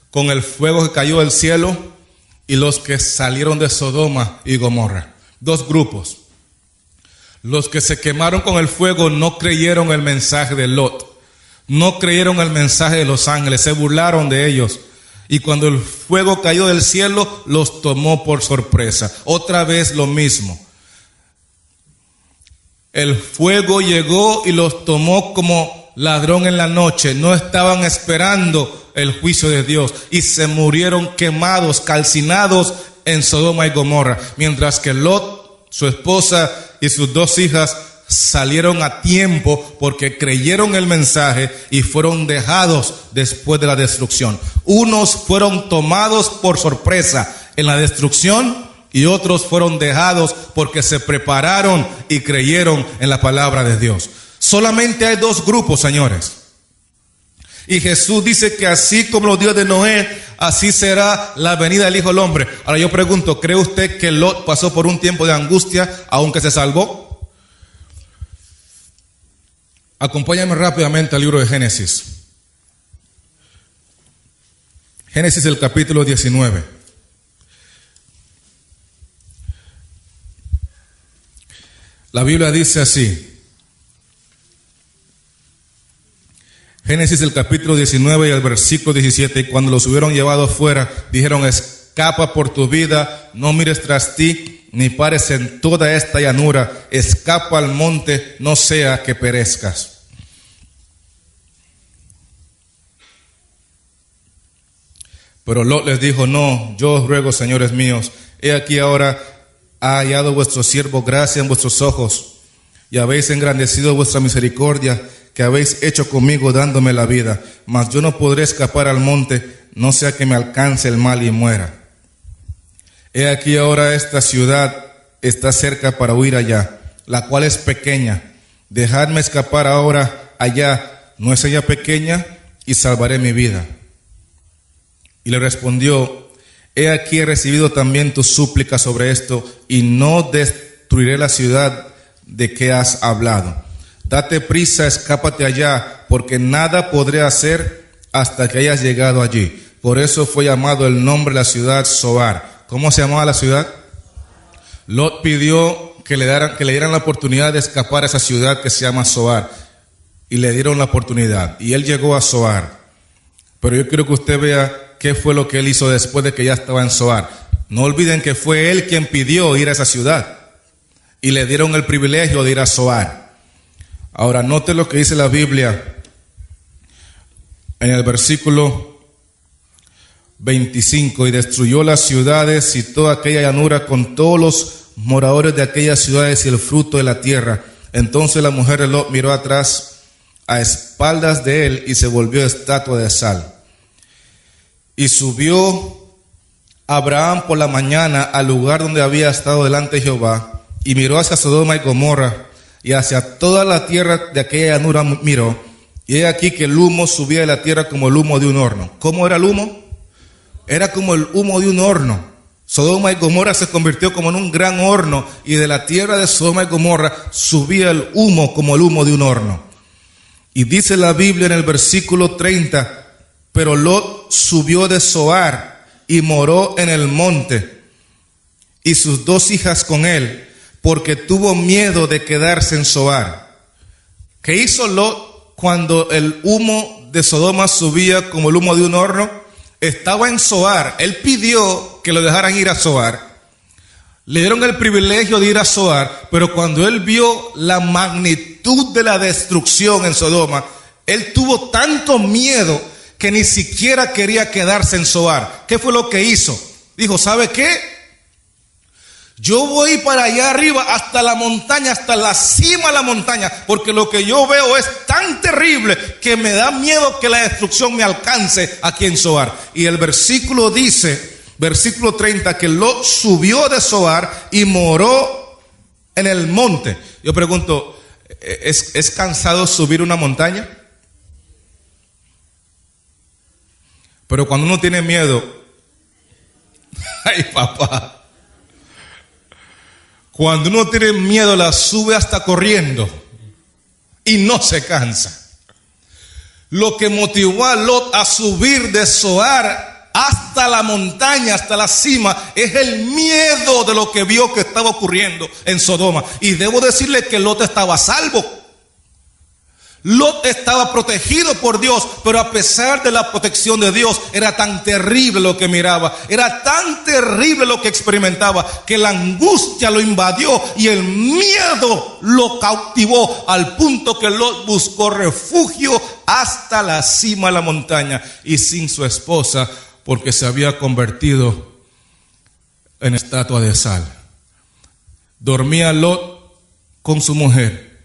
S2: con el fuego que cayó del cielo y los que salieron de Sodoma y Gomorra. 2 grupos. Los que se quemaron con el fuego no creyeron el mensaje de Lot. No creyeron el mensaje de los ángeles, se burlaron de ellos. Y cuando el fuego cayó del cielo, los tomó por sorpresa. Otra vez lo mismo. El fuego llegó y los tomó como ladrón en la noche. No estaban esperando el juicio de Dios. Y se murieron quemados, calcinados en Sodoma y Gomorra. Mientras que Lot, su esposa y sus 2 hijas salieron a tiempo porque creyeron el mensaje y fueron dejados después de la destrucción. Unos fueron tomados por sorpresa en la destrucción y otros fueron dejados porque se prepararon y creyeron en la palabra de Dios. Solamente hay 2 grupos, señores. Y Jesús dice que así como los días de Noé, así será la venida del Hijo del Hombre. Ahora yo pregunto, ¿cree usted que Lot pasó por un tiempo de angustia aunque se salvó? Acompáñame rápidamente al libro de Génesis. Génesis, el capítulo 19. La Biblia dice así. Génesis, el capítulo 19 y el versículo 17. Y cuando los hubieron llevado fuera, dijeron: escapa por tu vida, no mires tras ti, ni pares en toda esta llanura. Escapa al monte, no sea que perezcas. Pero Lot les dijo: no, yo os ruego, señores míos, he aquí ahora ha hallado vuestro siervo gracia en vuestros ojos, y habéis engrandecido vuestra misericordia, que habéis hecho conmigo dándome la vida. Mas yo no podré escapar al monte, no sea que me alcance el mal y muera. He aquí ahora esta ciudad está cerca para huir allá, la cual es pequeña. Dejadme escapar ahora allá, ¿no es ella pequeña? Y salvaré mi vida. Y le respondió: he aquí he recibido también tu súplica sobre esto, y no destruiré la ciudad de que has hablado. Date prisa, escápate allá, porque nada podré hacer hasta que hayas llegado allí. Por eso fue llamado el nombre de la ciudad Zoar. ¿Cómo se llamaba la ciudad? Lot pidió que le dieran la oportunidad de escapar a esa ciudad que se llama Zoar, y le dieron la oportunidad, y él llegó a Zoar. Pero yo quiero que usted vea qué fue lo que él hizo después de que ya estaba en Zoar. No olviden que fue él quien pidió ir a esa ciudad y le dieron el privilegio de ir a Zoar. Ahora note lo que dice la Biblia en el versículo 25: y destruyó las ciudades y toda aquella llanura con todos los moradores de aquellas ciudades y el fruto de la tierra. Entonces la mujer de Lot miró atrás a espaldas de él y se volvió estatua de sal. Y subió Abraham por la mañana al lugar donde había estado delante de Jehová, y miró hacia Sodoma y Gomorra y hacia toda la tierra de aquella llanura miró, y he aquí que el humo subía de la tierra como el humo de un horno. ¿Cómo era el humo? Era como el humo de un horno. Sodoma y Gomorra se convirtió como en un gran horno, y de la tierra de Sodoma y Gomorra subía el humo como el humo de un horno. Y dice la Biblia en el versículo 30: pero Lot subió de Zoar y moró en el monte, y sus 2 hijas con él, porque tuvo miedo de quedarse en Zoar. ¿Qué hizo Lot cuando el humo de Sodoma subía como el humo de un horno? Estaba en Zoar. Él pidió que lo dejaran ir a Zoar. Le dieron el privilegio de ir a Zoar, pero cuando él vio la magnitud de la destrucción en Sodoma, él tuvo tanto miedo que ni siquiera quería quedarse en Zoar. ¿Qué fue lo que hizo? Dijo, ¿sabe qué? Yo voy para allá arriba, hasta la montaña, hasta la cima de la montaña, porque lo que yo veo es tan terrible que me da miedo que la destrucción me alcance aquí en Zoar. Y el versículo dice, versículo 30, que Lot subió de Zoar y moró en el monte. Yo pregunto, ¿es cansado subir una montaña? Pero cuando uno tiene miedo, ay papá, cuando uno tiene miedo la sube hasta corriendo y no se cansa. Lo que motivó a Lot a subir de Zoar hasta la montaña, hasta la cima, es el miedo de lo que vio que estaba ocurriendo en Sodoma. Y debo decirle que Lot estaba a salvo. Lot estaba protegido por Dios, pero a pesar de la protección de Dios, era tan terrible lo que miraba, era tan terrible lo que experimentaba, que la angustia lo invadió y el miedo lo cautivó, al punto que Lot buscó refugio hasta la cima de la montaña, y sin su esposa, porque se había convertido en estatua de sal. Dormía Lot con su mujer.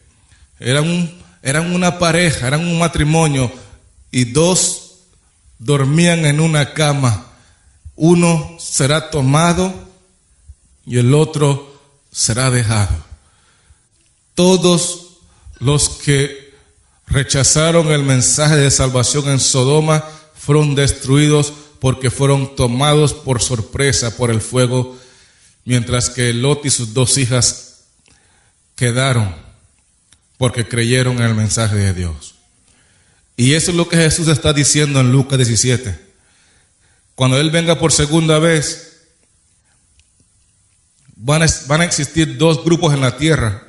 S2: Eran una pareja, eran un matrimonio, y 2 dormían en una cama. Uno será tomado y el otro será dejado. Todos los que rechazaron el mensaje de salvación en Sodoma fueron destruidos porque fueron tomados por sorpresa por el fuego, mientras que Lot y sus 2 hijas quedaron porque creyeron en el mensaje de Dios. Y eso es lo que Jesús está diciendo en Lucas 17. Cuando Él venga por segunda vez, van a existir 2 grupos en la tierra: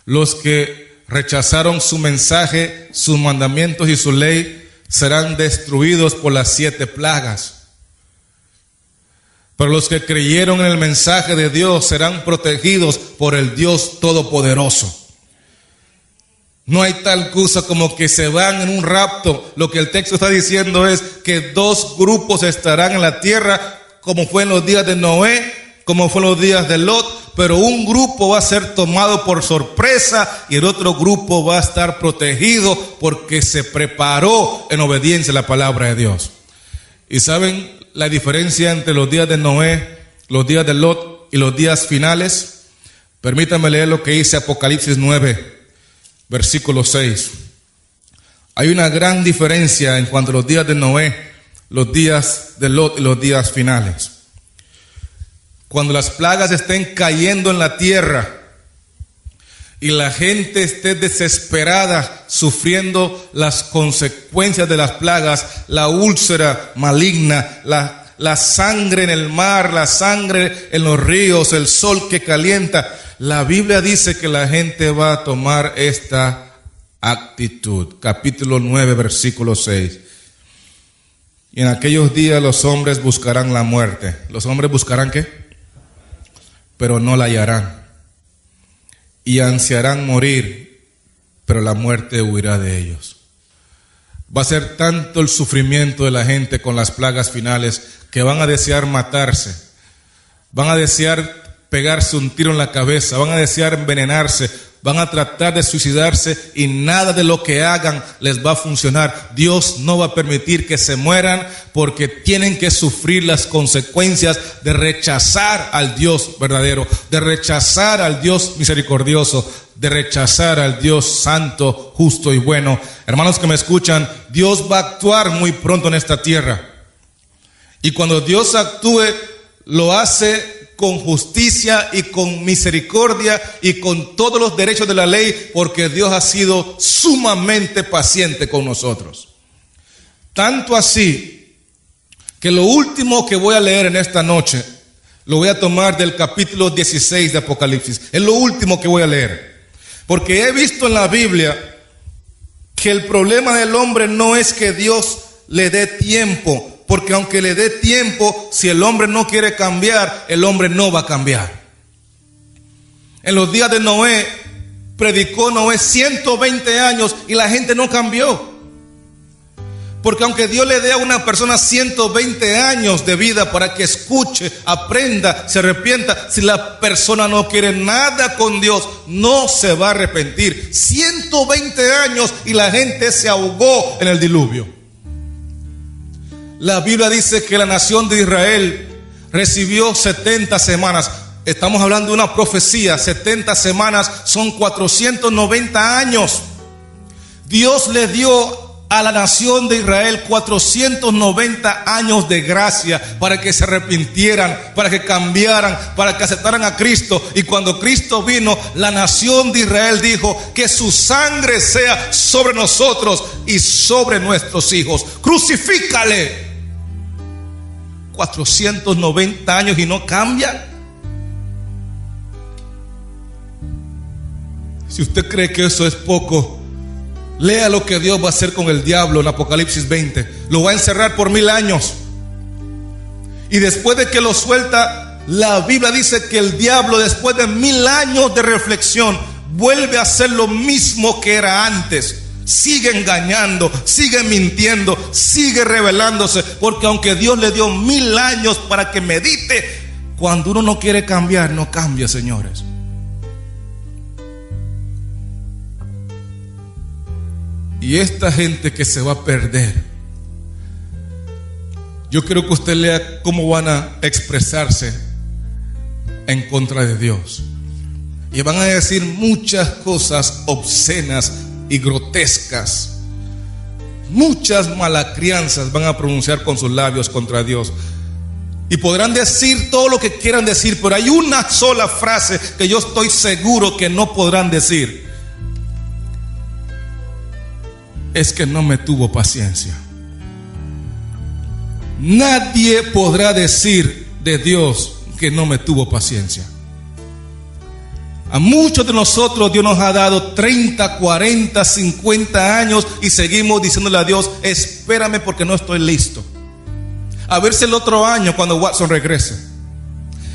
S2: los que rechazaron su mensaje, sus mandamientos y su ley serán destruidos por las 7 plagas. Pero los que creyeron en el mensaje de Dios serán protegidos por el Dios Todopoderoso. No hay tal cosa como que se van en un rapto. Lo que el texto está diciendo es que 2 grupos estarán en la tierra, como fue en los días de Noé, como fue en los días de Lot, pero un grupo va a ser tomado por sorpresa y el otro grupo va a estar protegido porque se preparó en obediencia a la palabra de Dios. ¿Y saben la diferencia entre los días de Noé, los días de Lot y los días finales? Permítanme leer lo que dice Apocalipsis 9. Versículo 6. Hay una gran diferencia en cuanto a los días de Noé, los días de Lot y los días finales. Cuando las plagas estén cayendo en la tierra y la gente esté desesperada, sufriendo las consecuencias de las plagas, la úlcera maligna, la sangre en el mar, la sangre en los ríos, el sol que calienta, la Biblia dice que la gente va a tomar esta actitud. Capítulo 9, versículo 6. Y en aquellos días los hombres buscarán la muerte. ¿Los hombres buscarán qué? Pero no la hallarán. Y ansiarán morir, pero la muerte huirá de ellos. Va a ser tanto el sufrimiento de la gente con las plagas finales que van a desear matarse. Van a desear pegarse un tiro en la cabeza, van a desear envenenarse, van a tratar de suicidarse y nada de lo que hagan les va a funcionar. Dios no va a permitir que se mueran porque tienen que sufrir las consecuencias de rechazar al Dios verdadero, de rechazar al Dios misericordioso, de rechazar al Dios santo, justo y bueno. Hermanos que me escuchan, Dios va a actuar muy pronto en esta tierra. Y cuando Dios actúe, lo hace con justicia y con misericordia y con todos los derechos de la ley, porque Dios ha sido sumamente paciente con nosotros. Tanto así que lo último que voy a leer en esta noche lo voy a tomar del capítulo 16 de Apocalipsis. Es lo último que voy a leer, porque he visto en la Biblia que el problema del hombre no es que Dios le dé tiempo. Porque aunque le dé tiempo, si el hombre no quiere cambiar, el hombre no va a cambiar. En los días de Noé, predicó Noé 120 años y la gente no cambió. Porque aunque Dios le dé a una persona 120 años de vida para que escuche, aprenda, se arrepienta, si la persona no quiere nada con Dios, no se va a arrepentir. 120 años y la gente se ahogó en el diluvio. La Biblia dice que la nación de Israel recibió 70 semanas. Estamos hablando de una profecía. 70 semanas son 490 años. Dios le dio a la nación de Israel 490 años de gracia para que se arrepintieran, para que cambiaran, para que aceptaran a Cristo. Y cuando Cristo vino, la nación de Israel dijo: que su sangre sea sobre nosotros y sobre nuestros hijos. Crucifícale. 490 años y no cambia. Si usted cree que eso es poco, lea lo que Dios va a hacer con el diablo en Apocalipsis 20. Lo va a encerrar por 1000 años. Y después de que lo suelta, la Biblia dice que el diablo, después de 1000 años de reflexión, vuelve a hacer lo mismo que era antes. Sigue engañando, sigue mintiendo, sigue rebelándose. Porque aunque Dios le dio 1000 años para que medite, cuando uno no quiere cambiar, no cambia, señores. Y esta gente que se va a perder, yo quiero que usted lea cómo van a expresarse en contra de Dios. Y van a decir muchas cosas obscenas y grotescas. Muchas malacrianzas van a pronunciar con sus labios contra Dios. Y podrán decir todo lo que quieran decir, pero hay una sola frase que yo estoy seguro que no podrán decir: es que no me tuvo paciencia. Nadie podrá decir de Dios que no me tuvo paciencia. A muchos de nosotros Dios nos ha dado 30, 40, 50 años y seguimos diciéndole a Dios: espérame porque no estoy listo. A ver si el otro año cuando Watson regrese.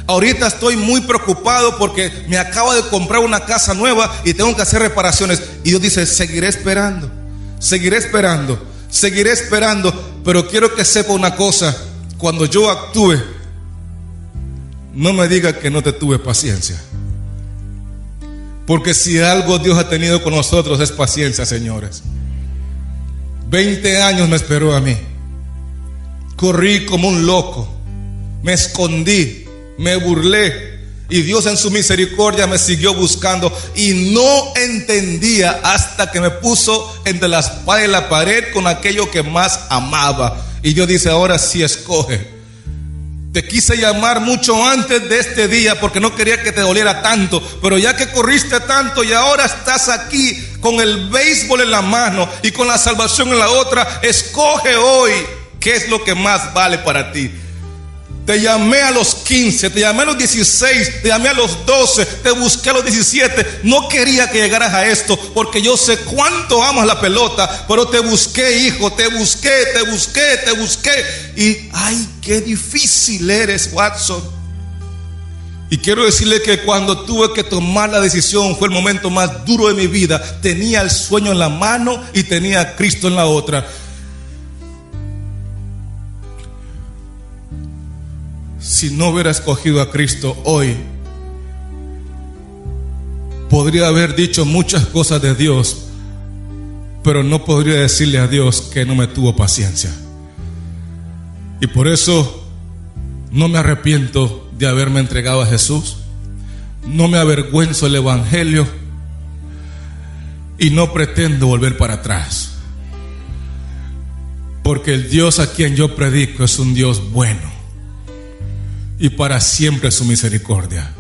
S2: Ahorita estoy muy preocupado porque me acabo de comprar una casa nueva y tengo que hacer reparaciones. Y Dios dice: seguiré esperando, seguiré esperando, seguiré esperando. Pero quiero que sepa una cosa: cuando yo actúe, no me diga que no te tuve paciencia. Porque si algo Dios ha tenido con nosotros es paciencia, señores. 20 años me esperó a mí. Corrí como un loco, me escondí, me burlé, y Dios en su misericordia me siguió buscando. Y no entendía hasta que me puso entre la espada y la pared con aquello que más amaba. Y Dios dice: ahora sí escoge. Te quise llamar mucho antes de este día porque no quería que te doliera tanto, pero ya que corriste tanto y ahora estás aquí con el béisbol en la mano y con la salvación en la otra, escoge hoy qué es lo que más vale para ti. Te llamé a los 15, te llamé a los 16, te llamé a los 12, te busqué a los 17. No quería que llegaras a esto porque yo sé cuánto amas la pelota, pero te busqué, hijo, te busqué. Y ay, qué difícil eres, Watson. Y quiero decirle que cuando tuve que tomar la decisión fue el momento más duro de mi vida. Tenía el sueño en la mano y tenía a Cristo en la otra. Si no hubiera escogido a Cristo hoy, podría haber dicho muchas cosas de Dios, pero no podría decirle a Dios que no me tuvo paciencia. Y por eso no me arrepiento de haberme entregado a Jesús. No me avergüenzo del Evangelio y no pretendo volver para atrás, porque el Dios a quien yo predico es un Dios bueno y para siempre su misericordia.